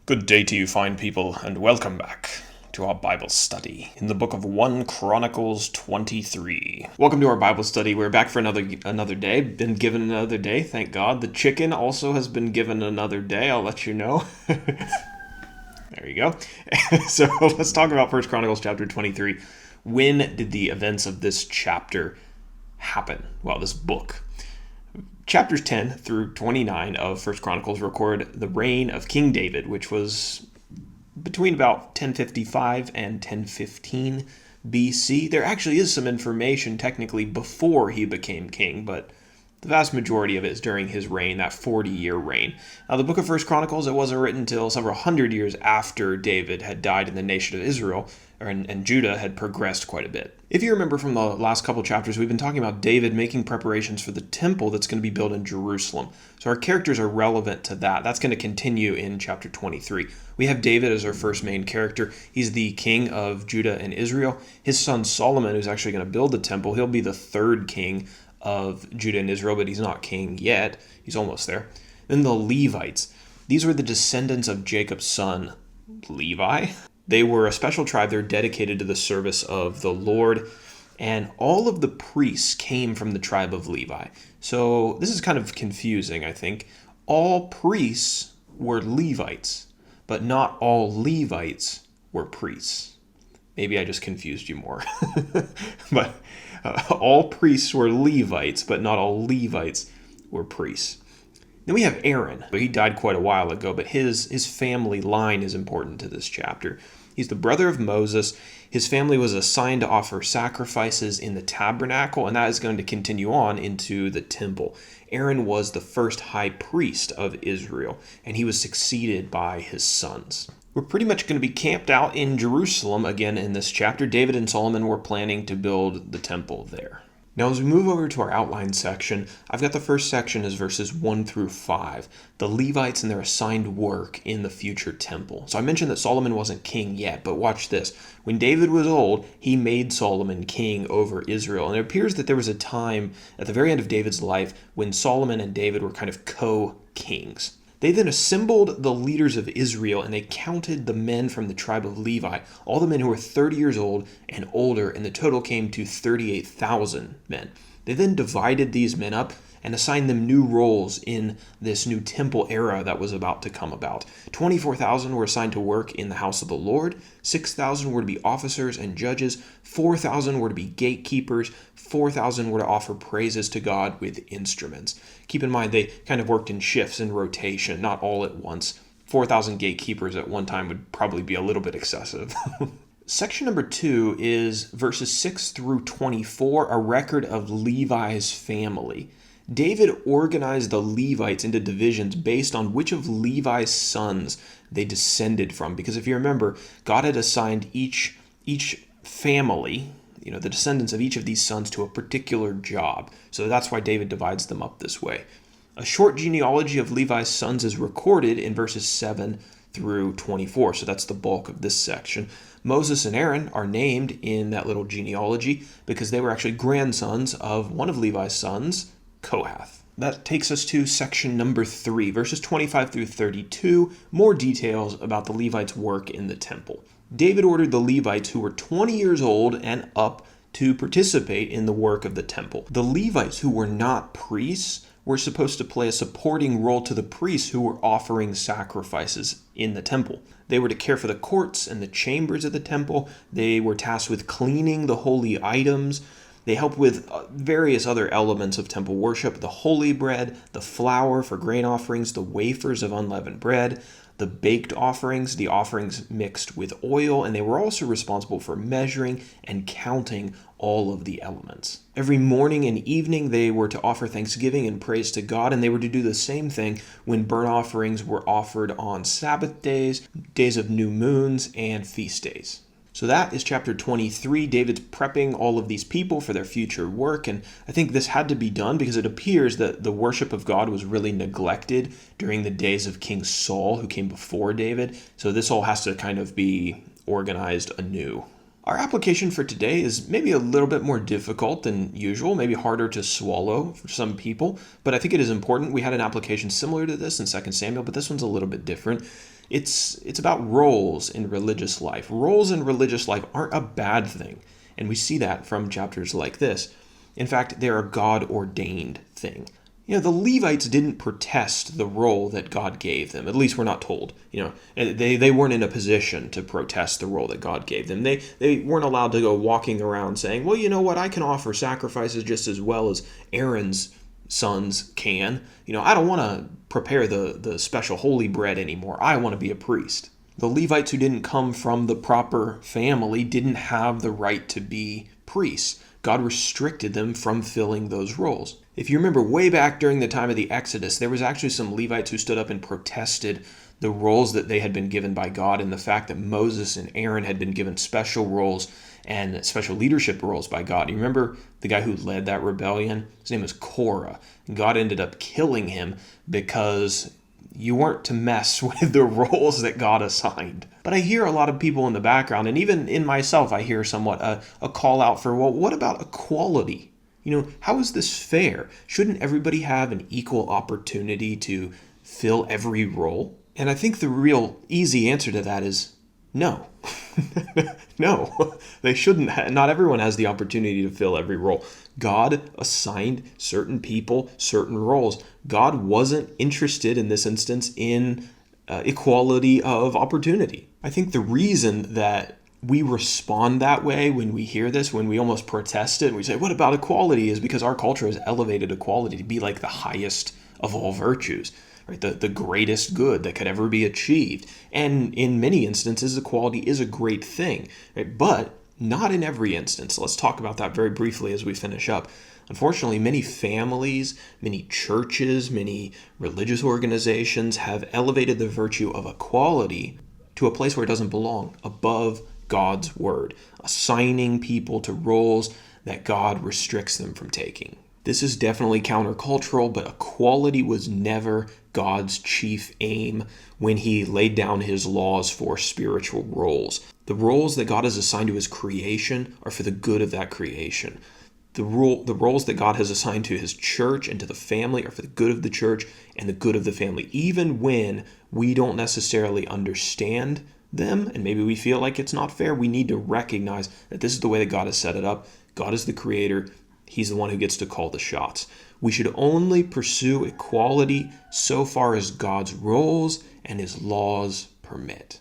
Good day to you, fine people, and welcome back to our Bible study in the book of 1 Chronicles 23. Welcome to our Bible study. We're back for another day. Been given another day, thank God. The chicken also has been given another day. I'll let you know. There you go. So let's talk about 1 Chronicles chapter 23. When did the events of this chapter happen? Well, this book. Chapters 10 through 29 of 1 Chronicles record the reign of King David, which was between about 1055 and 1015 BC. There actually is some information technically before he became king, but the vast majority of it is during his reign, that 40-year reign. Now, the book of 1 Chronicles, it wasn't written until several hundred years after David had died and the nation of Israel and Judah had progressed quite a bit. If you remember from the last couple chapters, we've been talking about David making preparations for the temple that's going to be built in Jerusalem. So our characters are relevant to that. That's going to continue in chapter 23. We have David as our first main character. He's the king of Judah and Israel. His son Solomon, who's actually going to build the temple, he'll be the third king of Judah and Israel, but he's not king yet. He's almost there. Then the Levites. These were the descendants of Jacob's son, Levi. They were a special tribe. They're dedicated to the service of the Lord. And all of the priests came from the tribe of Levi. So this is kind of confusing, I think. All priests were Levites, but not all Levites were priests. Maybe I just confused you more. But all priests were Levites, but not all Levites were priests. Then we have Aaron. He died quite a while ago, but his family line is important to this chapter. He's the brother of Moses. His family was assigned to offer sacrifices in the tabernacle, and that is going to continue on into the temple. Aaron was the first high priest of Israel, and he was succeeded by his sons. We're pretty much going to be camped out in Jerusalem again in this chapter. David and Solomon were planning to build the temple there. Now, as we move over to our outline section, I've got the first section as verses 1 through 5, the Levites and their assigned work in the future temple. So I mentioned that Solomon wasn't king yet, but watch this. When David was old, he made Solomon king over Israel. And it appears that there was a time at the very end of David's life when Solomon and David were kind of co-kings. They then assembled the leaders of Israel, and they counted the men from the tribe of Levi, all the men who were 30 years old and older, and the total came to 38,000 men. They then divided these men up and assigned them new roles in this new temple era that was about to come about. 24,000 were assigned to work in the house of the Lord, 6,000 were to be officers and judges, 4,000 were to be gatekeepers, 4,000 were to offer praises to God with instruments. Keep in mind, they kind of worked in shifts and rotation, not all at once. 4,000 gatekeepers at one time would probably be a little bit excessive. Section number 2 is verses 6 through 24, a record of Levi's family. David organized the Levites into divisions based on which of Levi's sons they descended from. Because if you remember, God had assigned each family, the descendants of each of these sons, to a particular job. So that's why David divides them up this way. A short genealogy of Levi's sons is recorded in verses 7 through 24. So that's the bulk of this section. Moses and Aaron are named in that little genealogy because they were actually grandsons of one of Levi's sons, Kohath. That takes us to section number 3, verses 25 through 32, more details about the Levites' work in the temple. David ordered the Levites who were 20 years old and up to participate in the work of the temple. The Levites who were not priests were supposed to play a supporting role to the priests who were offering sacrifices in the temple. They were to care for the courts and the chambers of the temple. They were tasked with cleaning the holy items. They help with various other elements of temple worship, the holy bread, the flour for grain offerings, the wafers of unleavened bread, the baked offerings, the offerings mixed with oil, and they were also responsible for measuring and counting all of the elements. Every morning and evening they were to offer thanksgiving and praise to God, and they were to do the same thing when burnt offerings were offered on Sabbath days, days of new moons, and feast days. So that is chapter 23. David's prepping all of these people for their future work, and I think this had to be done because it appears that the worship of God was really neglected during the days of King Saul, who came before David. So this all has to kind of be organized anew. Our application for today is maybe a little bit more difficult than usual, maybe harder to swallow for some people, but I think it is important. We had an application similar to this in 2 Samuel, but this one's a little bit different. It's about roles in religious life. Roles in religious life aren't a bad thing, and we see that from chapters like this. In fact, they're a God-ordained thing. The Levites didn't protest the role that God gave them. At least we're not told. They weren't in a position to protest the role that God gave them. They weren't allowed to go walking around saying, well, you know what, I can offer sacrifices just as well as Aaron's sons can. I don't want to prepare the special holy bread anymore. I want to be a priest. The Levites who didn't come from the proper family didn't have the right to be priests. God restricted them from filling those roles. If you remember way back during the time of the Exodus, there was actually some Levites who stood up and protested the roles that they had been given by God and the fact that Moses and Aaron had been given special roles and special leadership roles by God. You remember the guy who led that rebellion? His name was Korah. And God ended up killing him because you weren't to mess with the roles that God assigned. But I hear a lot of people in the background, and even in myself, I hear somewhat a call out for, well, what about equality? How is this fair? Shouldn't everybody have an equal opportunity to fill every role? And I think the real easy answer to that is no. No, they shouldn't. Not everyone has the opportunity to fill every role. God assigned certain people certain roles. God wasn't interested in this instance in equality of opportunity. I think the reason that we respond that way when we hear this, when we almost protest it, and we say, what about equality, is because our culture has elevated equality to be like the highest of all virtues, right? The greatest good that could ever be achieved. And in many instances, equality is a great thing, right? But not in every instance. Let's talk about that very briefly as we finish up. Unfortunately, many families, many churches, many religious organizations have elevated the virtue of equality to a place where it doesn't belong, above God's word, assigning people to roles that God restricts them from taking. This is definitely countercultural, but equality was never God's chief aim when he laid down his laws for spiritual roles. The roles that God has assigned to his creation are for the good of that creation. The roles that God has assigned to his church and to the family are for the good of the church and the good of the family, even when we don't necessarily understand them and maybe we feel like it's not fair. We need to recognize that this is the way that God has set it up. God is the creator. He's the one who gets to call the shots. We should only pursue equality so far as God's roles and his laws permit.